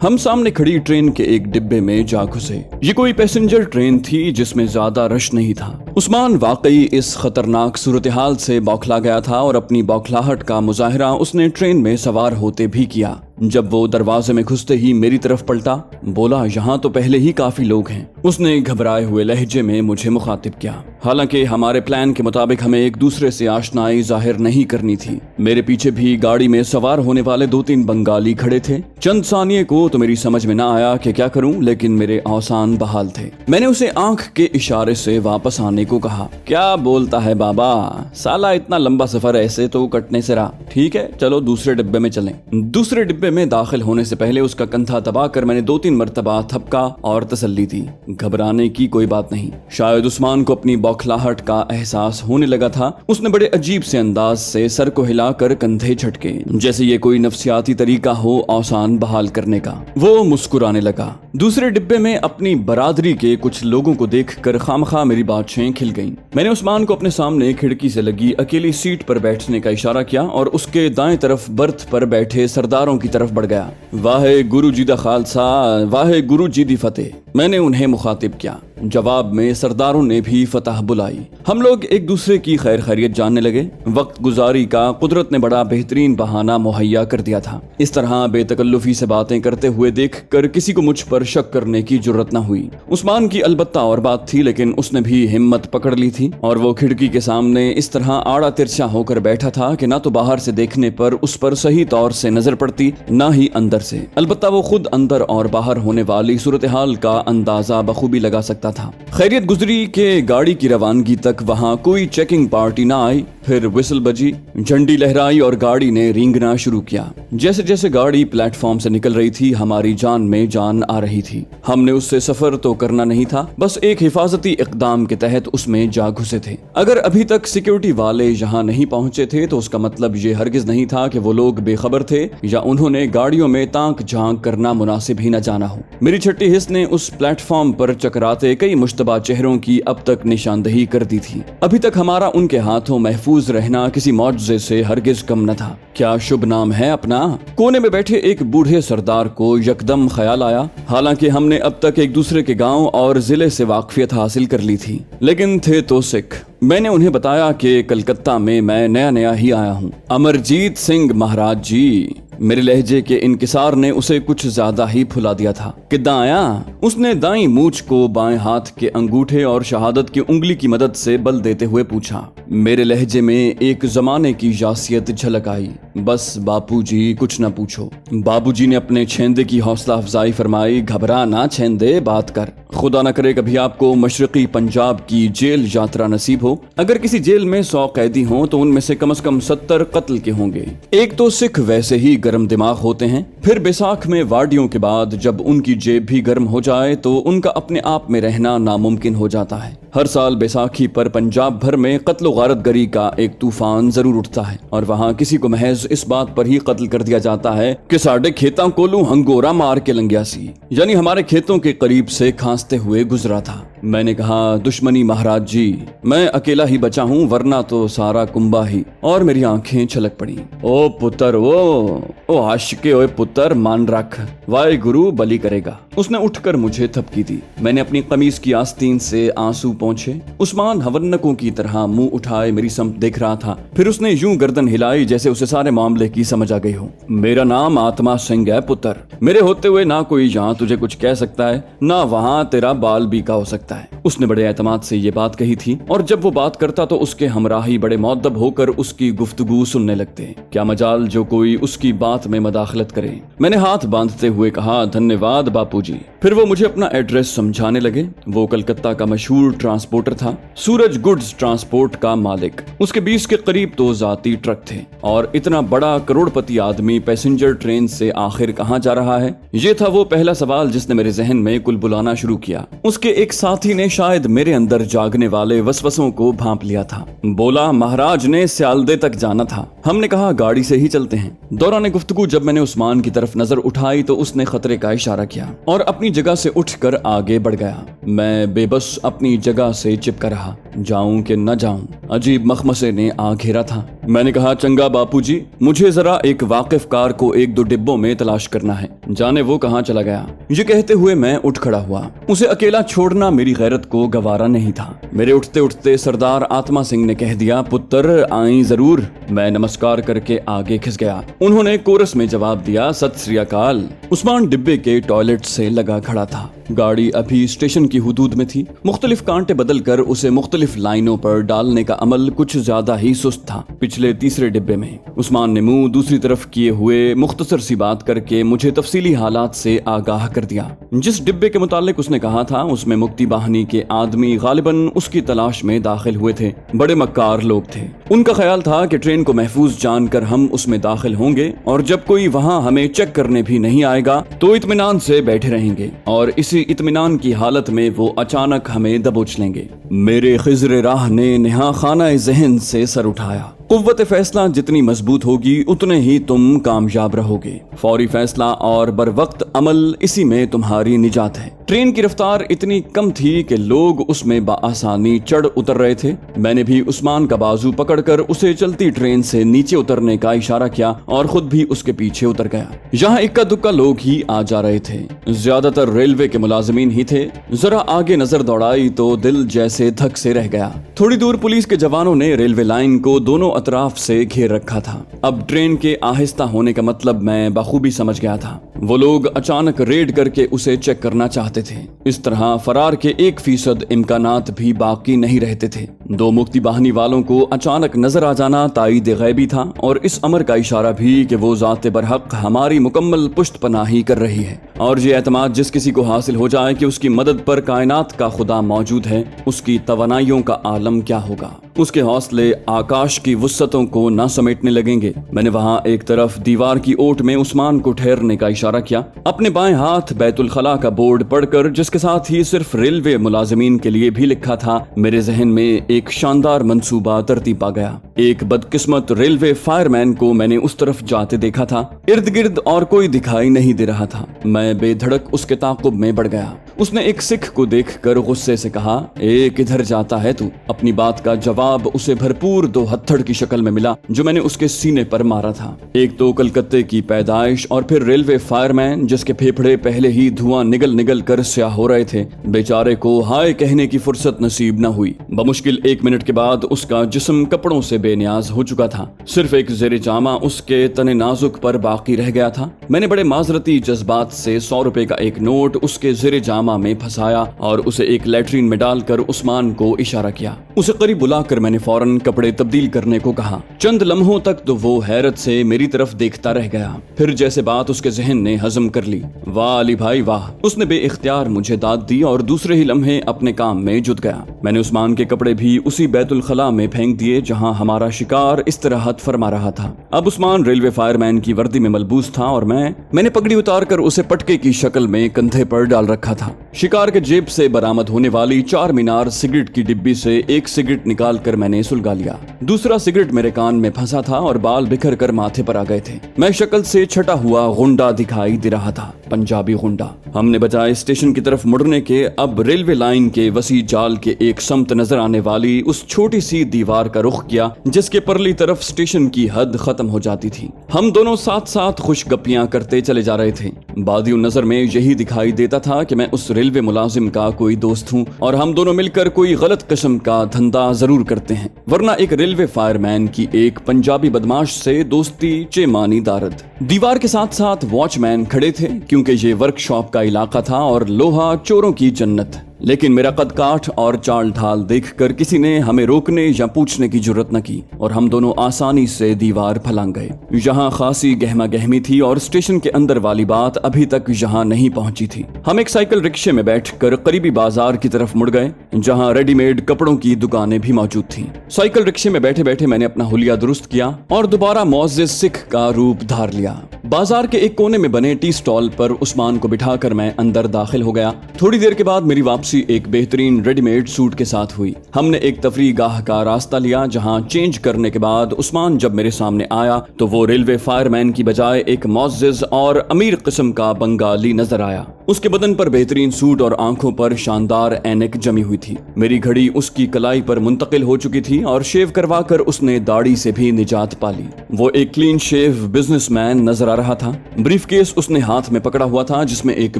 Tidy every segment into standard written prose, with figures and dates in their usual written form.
हम सामने खड़ी ट्रेन के एक डिब्बे में जा घुसे। ये कोई पैसेंजर ट्रेन थी जिसमें ज्यादा रश नहीं था। उस्मान वाकई इस खतरनाक सूरत हाल से बौखला गया था और अपनी बौखलाहट का मुजाहिरा उसने ट्रेन में सवार होते भी किया। जब वो दरवाजे में घुसते ही मेरी तरफ पलटा, बोला यहाँ तो पहले ही काफी लोग हैं। उसने घबराए हुए लहजे में मुझे मुखातिब किया। हालांकि हमारे प्लान के मुताबिक हमें एक दूसरे से आशनाई जाहिर नहीं करनी थी। मेरे पीछे भी गाड़ी में सवार होने वाले 2-3 बंगाली खड़े थे। चंद सानिये को तो मेरी समझ में ना आया कि क्या करूं, लेकिन मेरे औसान बहाल थे। मैंने उसे आंख के इशारे से वापस आने को कहा। क्या बोलता है बाबा, साला इतना लंबा सफर ऐसे तो कटने से रहा। ठीक है, चलो दूसरे डिब्बे में चलें। दूसरे डिब्बे में दाखिल होने से पहले उसका कंधा दबाकर मैंने 2-3 मरतबा थपका और तसल्ली दी। घबराने की कोई बात नहीं। शायद उस्मान को अपनी बौखलाहट का एहसास होने लगा था। उसने बड़े अजीब से अंदाज से सर को हिलाकर कंधे झटके, जैसे ये कोई नफ्सियाती तरीका हो औसान बहाल करने का। वो मुस्कुराने लगा। दूसरे डिब्बे में अपनी बरादरी के कुछ लोगों को देखकर खामखा मेरी बातें खिल गईं। मैंने उस्मान को अपने सामने खिड़की से लगी अकेली सीट पर बैठने का इशारा किया और उसके दाएं तरफ बर्थ पर बैठे सरदारों की तरफ बढ़ गया। वाहे गुरु जी दा खालसा, वाहे गुरु जी दी फतेह, मैंने उन्हें मुखातिब किया। जवाब में सरदारों ने भी फतह बुलाई। हम लोग एक दूसरे की खैर खैरियत जानने लगे। वक्त गुजारी का कुदरत ने बड़ा बेहतरीन बहाना मुहैया कर दिया था। इस तरह बेतकल्लुफी से बातें करते हुए देखकर किसी को मुझ पर शक करने की जुर्रत न हुई। उस्मान की अलबत्ता और बात थी, लेकिन उसने भी हिम्मत पकड़ ली थी और वो खिड़की के सामने इस तरह आड़ा तिरछा होकर बैठा था कि ना तो बाहर से देखने पर उस पर सही तौर से नजर पड़ती, ना ही अंदर से। अलबत्ता वो खुद अंदर और बाहर होने वाली सूरत हाल का अंदाजा बखूबी लगा सकता था। खैरियत गुजरी के गाड़ी की रवानगी तक वहां कोई चेकिंग पार्टी ना आई। फिर विसल बजी, झंडी लहराई और गाड़ी ने रेंगना शुरू किया। जैसे जैसे गाड़ी प्लेटफॉर्म से निकल रही थी, हमारी जान में जान आ रही थी। हमने उससे सफर तो करना नहीं था, बस एक हिफाजती इकदाम के तहत उसमें जा घुसे थे। अगर अभी तक सिक्योरिटी वाले यहाँ नहीं पहुंचे थे तो उसका मतलब ये हरगिज नहीं था कि वो लोग बेखबर थे या उन्होंने गाड़ियों में ताक झांक करना मुनासिब ही न जाना हो। मेरी छठी हिस्स ने उस प्लेटफॉर्म पर चकराते कई मुश्तबा चेहरों की अब तक निशानदही कर दी थी। अभी तक हमारा उनके हाथों महफूज रहना किसी मौजज़े से हरगिज कम न था। क्या शुभ नाम है अपना? कोने में बैठे एक बूढ़े सरदार को यकदम ख्याल आया। हालांकि हमने अब तक एक दूसरे के गांव और जिले से वाकफियत हासिल कर ली थी, लेकिन थे तो सिख। मैंने उन्हें बताया कि कलकत्ता में मैं नया नया ही आया हूँ। अमरजीत सिंह महाराज जी। मेरे लहजे के इनकिसार ने उसे कुछ ज्यादा ही फुला दिया था। किद्दां आया? उसने दाईं मूंछ को बाएं हाथ के अंगूठे और शहादत की उंगली की मदद से बल देते हुए पूछा। मेरे लहजे में एक जमाने की जासियत झलक आई। बस बापूजी, कुछ न पूछो। बाबूजी ने अपने छेंदे की हौसला अफजाई फरमाई। घबरा ना छेंदे, बात कर। खुदा न करे कभी आपको मशरकी पंजाब की जेल यात्रा नसीब हो। अगर किसी जेल में 100 कैदी हों तो उनमें से कम 70 कत्ल के होंगे। एक तो सिख वैसे ही गर्म दिमाग होते हैं, फिर बैसाख में वाडियों के बाद जब उनकी जेब भी गर्म हो जाए तो उनका अपने आप में रहना नामुमकिन हो जाता है। हर साल बैसाखी पर पंजाब भर में कत्ल गारतगरी का एक तूफान जरूर उठता है और वहाँ किसी को महज इस बात पर ही कत्ल कर दिया जाता है कि साढ़े खेतों कोलू हंगोरा मार के लंगिया सी, यानी हमारे खेतों के करीब से खांसते हुए गुजरा था। मैंने कहा, दुश्मनी महाराज जी, मैं अकेला ही बचा हूँ, वरना तो सारा कुंबा ही। और मेरी आंखें छलक पड़ी। ओ पुत्र, ओ आशिके, ओए पुत्र, मान रख, वाहे गुरु बली करेगा। उसने उठकर मुझे थपकी दी। मैंने अपनी कमीज की आस्तीन से आंसू पहुंचे। उस्मान हवन्नकों की तरह मुंह उठाए मेरी समत देख रहा था। फिर उसने यूं गर्दन हिलाई जैसे उसे सारे मामले की समझ आ गई हो। मेरा नाम आत्मा सिंह है पुत्र। मेरे होते हुए ना कोई यहाँ तुझे कुछ कह सकता है, ना वहाँ तेरा बाल बीका हो सकता है। उसने बड़े एतमाद से ये बात कही थी और जब वो बात करता तो उसके हमराही बड़े मुअद्दब होकर उसकी गुफ्तगू सुनने लगते। क्या मजाल जो कोई उसकी बात में मदाखलत करे। मैंने हाथ बांधते हुए कहा, धन्यवाद बापूजी। फिर वो मुझे अपना एड्रेस समझाने लगे। वो कलकत्ता का मशहूर ट्रांसपोर्टर था, सूरज गुड्स ट्रांसपोर्ट का मालिक। उसके 20 के करीब तो जाती ट्रक थे और इतना बड़ा करोड़पति आदमी पैसेंजर ट्रेन से आखिर कहाँ जा रहा है, ये था वो पहला सवाल जिसने मेरे जहन में कुल बुलाना शुरू किया। उसके एक साथी साथी ने शायद मेरे अंदर जागने वाले वसवसों को भांप लिया था। बोला, महाराज ने स्यालदे तक जाना था। हमने कहा, गाड़ी से ही चलते हैं। दौरान गुफ्तगू जब मैंने उस्मान की तरफ नजर उठाई तो उसने खतरे का इशारा किया और अपनी जगह से उठकर आगे बढ़ गया। मैं बेबस अपनी जगह से चिपका रहा, जाऊं कि न जाऊं। अजीब मखमसे ने आ घेरा था। मैंने कहा, चंगा बापूजी, मुझे जरा एक वाकिफ कार को 1-2 डिब्बों में तलाश करना है, जाने वो कहाँ चला गया। ये कहते हुए मैं उठ खड़ा हुआ। उसे अकेला छोड़ना मेरी गैरत को गवारा नहीं था। मेरे उठते उठते सरदार आत्मा सिंह ने कह दिया, पुत्र आई जरूर। मैं नमस्कार करके आगे खिस गया। उन्होंने कोरस में जवाब दिया, सत श्री अकाल। उस्मान डिब्बे के टॉयलेट से लगा खड़ा था। गाड़ी अभी स्टेशन की हुदूद में थी। मुख्तलिफ कांटे बदलकर उसे मुख्तलिफ लाइनों पर डालने का अमल कुछ ज्यादा ही सुस्त था। पिछले तीसरे डिब्बे में उस्मान ने मुंह दूसरी तरफ किए हुए मुख्तसर सी बात करके मुझे तफसीली हालात से आगाह कर दिया। जिस डिब्बे के मुतालिक उसने कहा था, उसमें मुक्ति बाहिनी के आदमी गालिबन उसकी तलाश में दाखिल हुए थे। बड़े मक्कार लोग थे। उनका ख्याल था कि ट्रेन को महफूज जानकर हम उसमें दाखिल होंगे और जब कोई वहां हमें चेक करने भी नहीं आएगा तो इत्मीनान से बैठे रहेंगे और इसी इत्मीनान की हालत में वो अचानक हमें दबोच लेंगे। मेरे खिज़र राह ने नेहा खाना ज़हन से सर उठाया। कुव्वत फैसला जितनी मजबूत होगी उतने ही तुम कामयाब रहोगे। फौरी फैसला और बर वक्त अमल, इसी में तुम्हारी निजात है। ट्रेन की रफ्तार इतनी कम थी कि लोग उसमें बाआसानी चढ़ उतर रहे थे। मैंने भी उस्मान का बाजू पकड़कर उसे चलती ट्रेन से नीचे उतरने का इशारा किया और खुद भी उसके पीछे उतर गया। यहाँ इक्का दुक्का लोग ही आ जा रहे थे। ज्यादातर रेलवे के मुलाजिमीन ही थे। जरा आगे नजर दौड़ाई तो दिल जैसे धक से रह गया। थोड़ी दूर पुलिस के जवानों ने रेलवे लाइन को दोनों अतराफ से घेर रखा था। अब ट्रेन के आहिस्ता होने का मतलब मैं बखूबी समझ गया था। वो लोग अचानक रेड करके उसे चेक करना चाहते थे। इस तरह फरार के 1% इम्कानात भी बाकी नहीं रहते थे। 2 मुक्ति बाहिनी वालों को अचानक नजर आ जाना ताईद गैबी था और इस अमर का इशारा भी कि वो जाते बरहक हमारी मुकम्मल पुष्ट पनाही कर रही है। और ये एतमाद जिस किसी को हासिल हो जाए कि उसकी मदद पर कायनात का खुदा मौजूद है, उसकी तवानाइयों का आलम क्या होगा। उसके हौसले आकाश की वुस्सतों को ना समेटने लगेंगे। मैंने वहां एक तरफ दीवार की ओट में उस्मान को ठहरने का इशारा किया। अपने बाएं हाथ बैतुल खला का बोर्ड पढ़कर, जिसके साथ ही सिर्फ रेलवे मुलाजिमीन के लिए भी लिखा था, मेरे जहन में एक शानदार मंसूबा तरतीब पा गया। एक बदकिस्मत रेलवे फायरमैन को मैंने उस तरफ जाते देखा था। इर्द गिर्द और कोई दिखाई नहीं दे रहा था। मैं बेधड़क उसके ताक़ुब में बढ़ गया। उसने एक सिख को देखकर गुस्से से कहा, ए किधर जाता है तू। अपनी बात का जवाब उसे भरपूर 2 हत्थड़ की शक्ल में मिला जो मैंने उसके सीने पर मारा था। एक तो कलकत्ते की पैदाइश और फिर रेलवे फायरमैन जिसके फेफड़े पहले ही धुआं निगल निगल कर स्याह हो रहे थे। बेचारे को हाय कहने की फुर्सत नसीब न हुई। बमुश्किल 1 मिनट के बाद उसका जिस्म कपड़ों से बेनियाज हो चुका था। सिर्फ एक ज़ेरे जामा उसके तने नाजुक पर बाकी रह गया था। मैंने बड़े माजरती जज्बात से 100 रुपए का एक नोट उसके ज़ेरे जामा में फंसाया और उसे एक लैट्रिन में डालकर उस्मान को इशारा किया। उसे करीब बुलाकर मैंने फौरन कपड़े तब्दील करने को कहा। चंद लम्हों तक तो वो हैरत से मेरी तरफ देखता रह गया। फिर जैसे बात उसके जहन ने हजम कर ली, वाह अली भाई वाह। उसने बेइख्तियार मुझे दाद दी और दूसरे ही लम्हे अपने काम में जुट गया। मैंने उस्मान के कपड़े भी उसी बैतुल खला में फेंक दिए जहां हमारा शिकार इस्तराहत फरमा रहा था। अब उस्मान रेलवे फायरमैन की वर्दी में मलबूस था और मैंने पगड़ी उतार कर उसे पटके की शक्ल में कंधे पर डाल रखा था। शिकार के जेब से बरामद होने वाली 4 मीनार सिगरेट की डिब्बी से एक सिगरेट निकाल कर मैंने सुलगा लिया। दूसरा सिगरेट मेरे कान में फंसा था और बाल बिखर कर माथे पर आ गए थे। मैं शक्ल से छटा हुआ गुंडा दिखाई दे रहा था, पंजाबी गुंडा। हमने बजाय स्टेशन की तरफ मुड़ने के अब रेलवे लाइन के वसी जाल के एक समत नजर आने वाली उस छोटी सी दीवार का रुख किया जिसके परली तरफ स्टेशन की हद खत्म हो जाती थी। हम दोनों साथ साथ खुशगपियां करते चले जा रहे थे। बादियों नजर में यही दिखाई देता था कि मैं उस रेलवे मुलाजिम का कोई दोस्त हूँ और हम दोनों मिलकर कोई गलत किस्म का धंधा जरूर करते हैं, वरना एक रेलवे फायरमैन की एक पंजाबी बदमाश से दोस्ती चेमानी दारद। दीवार के साथ साथ वॉचमैन खड़े थे क्योंकि ये वर्कशॉप का इलाका था और लोहा चोरों की जन्नत। लेकिन मेरा कद काठ और चाल ढाल देखकर किसी ने हमें रोकने या पूछने की जुर्रत न की और हम दोनों आसानी से दीवार फलांग गए। यहाँ खासी गहमा गहमी थी और स्टेशन के अंदर वाली बात अभी तक यहाँ नहीं पहुंची थी। हम एक साइकिल रिक्शे में बैठकर करीबी बाजार की तरफ मुड़ गए जहाँ रेडीमेड कपड़ों की दुकानें भी मौजूद थीं। साइकिल रिक्शे में बैठे बैठे मैंने अपना हुलिया दुरुस्त किया और दोबारा मुअज़्ज़िज़ सिख का रूप धार लिया। बाजार के एक कोने में बने टी स्टॉल पर उस्मान को बिठाकर मैं अंदर दाखिल हो गया। थोड़ी देर के बाद मेरी वापसी वापसी एक बेहतरीन रेडीमेड सूट के साथ हुई। हमने एक तफरीह गाह का रास्ता लिया, जहां चेंज करने के बाद उस्मान जब मेरे सामने आया तो वो रेलवे फायरमैन की बजाय एक मुअज़्ज़िज़ और अमीर किस्म का बंगाली नजर आया। उसके बदन पर बेहतरीन सूट और आंखों पर शानदार ऐनक जमी हुई थी। मेरी घड़ी उसकी कलाई पर मुंतकिल हो चुकी थी और शेव करवाकर उसने दाढ़ी से भी निजात पा ली। वो एक क्लीन शेव बिजनेसमैन नजर आ रहा था। ब्रीफकेस उसने हाथ में पकड़ा हुआ था, जिसमें एक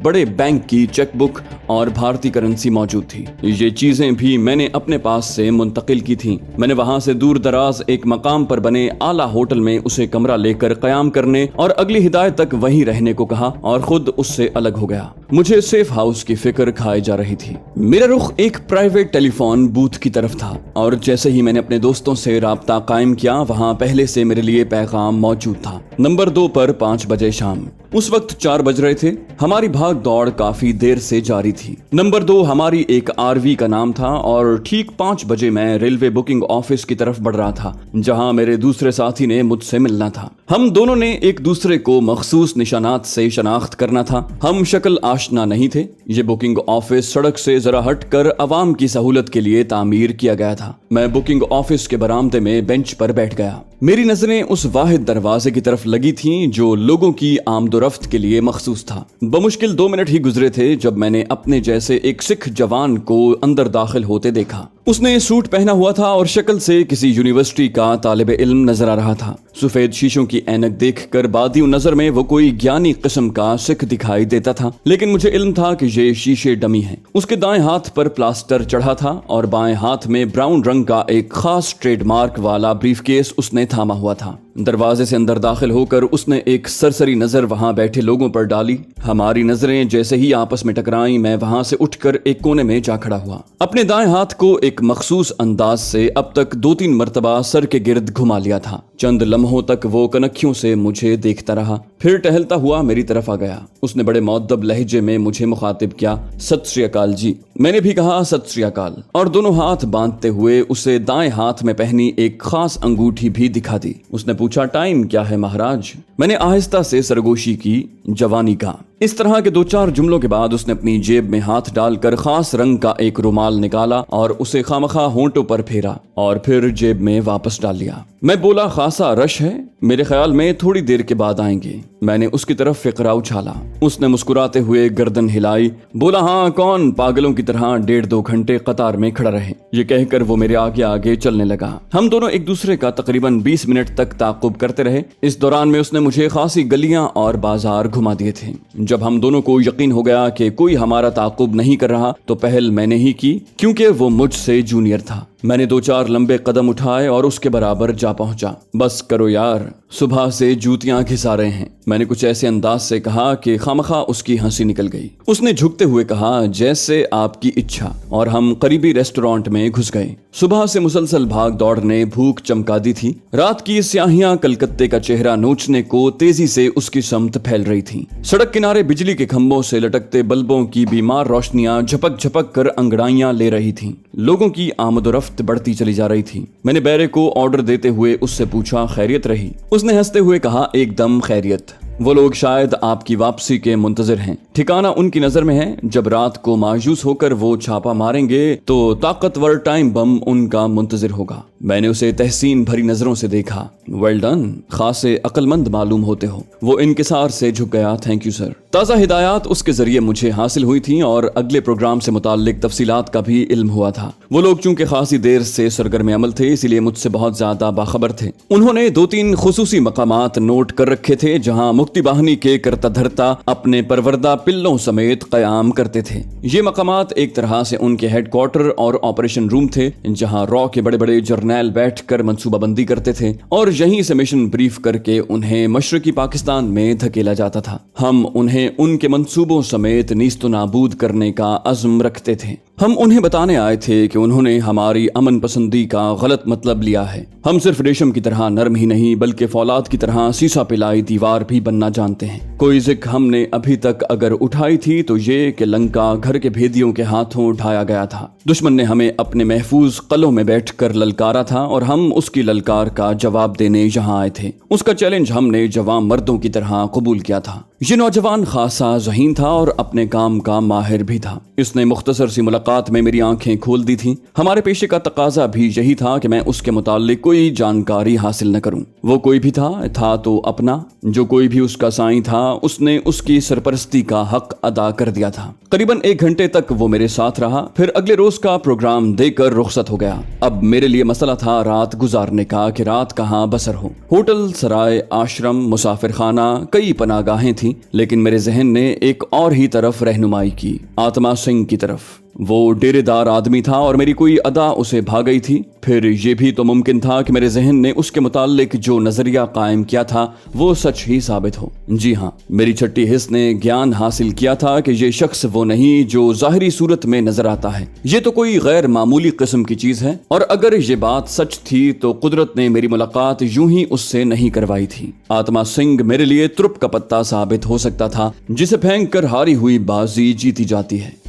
बड़े बैंक की चेकबुक और भारतीय करेंसी मौजूद थी। ये चीजें भी मैंने अपने पास से मुंतकिल की थी। मैंने वहां से दूर दराज एक मकाम पर बने आला होटल में उसे कमरा लेकर कयाम करने और अगली हिदायत तक वहीं रहने को कहा और खुद उससे अलग हो गया। मुझे सेफ हाउस की फिक्र खाई जा रही थी। मेरा रुख एक प्राइवेट टेलीफोन बूथ की तरफ था और जैसे ही मैंने अपने दोस्तों से राब्ता कायम किया, वहां पहले से मेरे लिए पैगाम मौजूद था। नंबर 2 पर 5 बजे शाम। उस वक्त 4 बज रहे थे। हमारी भाग दौड़ काफी देर से जारी थी। नंबर 2 हमारी एक आरवी का नाम था और ठीक 5 बजे मैं रेलवे बुकिंग ऑफिस की तरफ बढ़ रहा था, जहां मेरे दूसरे साथी ने मुझसे मिलना था। हम दोनों ने एक दूसरे को मखसूस निशानात से शनाख्त करना था। हम शक्ल आशना नहीं थे। ये बुकिंग ऑफिस सड़क से जरा हटकर अवाम की सहूलत के लिए तामीर किया गया था। मैं बुकिंग ऑफिस के बरामदे में बेंच पर बैठ गया। मेरी नजरें उस वाहिद दरवाजे की तरफ लगी थीं जो लोगों की आमदोरफ्त के लिए मखसूस था। बमुश्किल 2 मिनट ही गुजरे थे जब मैंने अपने जैसे एक सिख जवान को अंदर दाखिल होते देखा। उसने सूट पहना हुआ था और शक्ल से किसी यूनिवर्सिटी का तालिब इल्म नजर आ रहा था। सफेद शीशों की ऐनक देखकर बादियों नजर में वो कोई ज्ञानी किस्म का सिख दिखाई देता था, लेकिन मुझे इल्म था कि ये शीशे डमी हैं। उसके दाएं हाथ पर प्लास्टर चढ़ा था और बाएं हाथ में ब्राउन रंग का एक खास ट्रेडमार्क वाला ब्रीफकेस उसने थामा हुआ था। दरवाजे से अंदर दाखिल होकर उसने एक सरसरी नजर वहां बैठे लोगों पर डाली। हमारी नजरें जैसे ही आपस में टकराई, मैं वहां से उठकर एक कोने में जा खड़ा हुआ। अपने दाएं हाथ को एक मखसूस अंदाज से अब तक 2-3 मरतबा सर के गिर्द घुमा लिया था। चंद लम्हों तक वो कनखियों से मुझे देखता रहा, फिर टहलता हुआ मेरी तरफ आ गया। उसने बड़े मुअद्दब लहजे में मुझे मुखातिब किया, सत श्री अकाल जी। मैंने भी कहा सत श्री अकाल और दोनों हाथ बांधते हुए उसे दाएं हाथ में पहनी एक खास अंगूठी भी दिखा दी। उसने पूछा, टाइम क्या है महाराज? मैंने आहिस्ता से सरगोशी की, जवानी का। इस तरह के 2-4 जुमलों के बाद उसने अपनी जेब में हाथ डालकर खास रंग का एक रुमाल निकाला और उसे खामखा होंठों पर फेरा और फिर जेब में वापस डाल लिया। मैं बोला, खासा रश है, मेरे ख्याल में थोड़ी देर के बाद आएंगे। मैंने उसकी तरफ फिकरा उछाला। उसने मुस्कुराते हुए गर्दन हिलाई, बोला, हाँ कौन, पागलों की तरह 1.5-2 घंटे कतार में खड़ा रहे। ये कहकर वो मेरे आगे आगे चलने लगा। हम दोनों एक दूसरे का तकरीबन 20 मिनट तक ताक़ुब करते रहे। इस दौरान में उसने मुझे खासी गलियां और बाजार घुमा दिए थे। जब हम दोनों को यकीन हो गया कि कोई हमारा ताक़ुब नहीं कर रहा तो पहल मैंने ही की, क्योंकि वो मुझसे जूनियर था। मैंने 2-4 लंबे कदम उठाए और उसके बराबर जा पहुंचा। बस करो यार, सुबह से जूतियां घिसा रहे हैं। मैंने कुछ ऐसे अंदाज से कहा कि खामखा उसकी हंसी निकल गई। उसने झुकते हुए कहा, जैसे आपकी इच्छा, और हम करीबी रेस्टोरेंट में घुस गए। सुबह से मुसलसल भाग दौड़ ने भूख चमका दी थी। रात की स्याहियां कलकत्ते का चेहरा नोचने को तेजी से उसकी समत फैल रही थी। सड़क किनारे बिजली के खंभों से लटकते बल्बों की बीमार रोशनियां झपक झपक कर अंगड़ाइयां ले रही थीं। लोगों की आमदोरफ्त बढ़ती चली जा रही थी। मैंने बैरे को ऑर्डर देते हुए उससे पूछा, खैरियत रही? उसने हंसते हुए कहा, एकदम खैरियत। वो लोग शायद आपकी वापसी के मुंतजर हैं। ठिकाना उनकी नजर में है। जब रात को मायूस होकर वो छापा मारेंगे तो ताकतवर टाइम बम उनका मुंतजर होगा। मैंने उसे तहसीन भरी नजरों से देखा। वेल डन, खासे अक्लमंद मालूम होते हो। वो इनकिसार से झुक गया, थैंक यू सर। ताज़ा हिदायत उसके जरिए मुझे हासिल हुई थी और अगले प्रोग्राम से मुताल्लिक तफसीलात का भी इल्म हुआ था। वो लोग चूंकि खासी देर से सरगर्म अमल थे, इसीलिए मुझसे बहुत ज्यादा बाखबर थे। उन्होंने 2-3 खुसूसी मकामात नोट कर रखे थे जहां मुक्ति बाहिनी के करता धरता अपने परवरदा पिल्लों समेत कयाम करते थे। ये मकामात एक तरह से उनके हेडक्वार्टर और ऑपरेशन रूम थे, जहां रॉ के बड़े बड़े जर्नैल बैठकर मंसूबाबंदी करते थे और यहीं से मिशन ब्रीफ करके उन्हें मशरकी पाकिस्तान में धकेला जाता था। हम उन्हें उनके मंसूबों समेत नीस्तो नाबूद करने का अज़्म रखते थे। हम उन्हें बताने आए थे कि उन्होंने हमारी अमन पसंदी का गलत मतलब लिया है। हम सिर्फ रेशम की तरह नरम ही नहीं बल्कि फौलाद की तरह सीसा पिलाई दीवार भी बनना जानते हैं। कोई जिक्र हमने अभी तक अगर उठाई थी तो ये कि लंका घर के भेदियों के हाथों उठाया गया था। दुश्मन ने हमें अपने महफूज कलों में बैठकर ललकारा था और हम उसकी ललकार का जवाब देने यहाँ आए थे। उसका चैलेंज हमने जवान मर्दों की तरह कबूल किया था। ये नौजवान खासा ज़हीन था और अपने काम का माहिर भी था। इसने मुख्तसर सी मुलाकात में मेरी आंखें खोल दी थी। हमारे पेशे का तकाजा भी यही था कि मैं उसके मुताल्लिक कोई जानकारी हासिल न करूं। वो कोई भी था तो अपना। जो कोई भी उसका साईं था उसने उसकी सरपरस्ती का हक अदा कर दिया था। करीबन 1 घंटे तक वो मेरे साथ रहा, फिर अगले रोज का प्रोग्राम देकर रुखसत हो गया। अब मेरे लिए मसला था रात गुजारने का कि रात कहाँ बसर हो। होटल, सराय, आश्रम, मुसाफिर खाना, कई पनागाहें थीं, लेकिन मेरे जहन ने एक और ही तरफ रहनुमाई की, आत्मा सिंह की तरफ। वो डेरेदार आदमी था और मेरी कोई अदा उसे भा गई थी। फिर ये भी तो मुमकिन था कि मेरे जहन ने उसके मुताल्लिक जो नजरिया कायम किया था वो सच ही साबित हो। जी हाँ, मेरी छठी हिस्स ने ज्ञान हासिल किया था कि ये शख्स वो नहीं जो जाहिरी सूरत में नजर आता है। ये तो कोई गैर मामूली किस्म की चीज है, और अगर ये बात सच थी तो कुदरत ने मेरी मुलाकात यूं ही उससे नहीं करवाई थी। आत्मा सिंह मेरे लिए तुरुप का पत्ता साबित हो सकता था, जिसे फेंक कर हारी हुई बाजी जीती जाती है।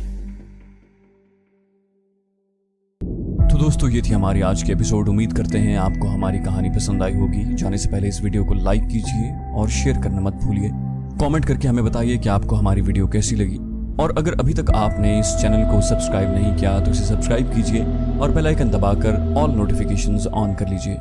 तो दोस्तों, ये थी हमारी आज की एपिसोड। उम्मीद करते हैं आपको हमारी कहानी पसंद आई होगी। जाने से पहले इस वीडियो को लाइक कीजिए और शेयर करना मत भूलिए। कमेंट करके हमें बताइए कि आपको हमारी वीडियो कैसी लगी, और अगर अभी तक आपने इस चैनल को सब्सक्राइब नहीं किया तो इसे सब्सक्राइब कीजिए और बेल आइकन दबाकर ऑल नोटिफिकेशंस ऑन कर लीजिए।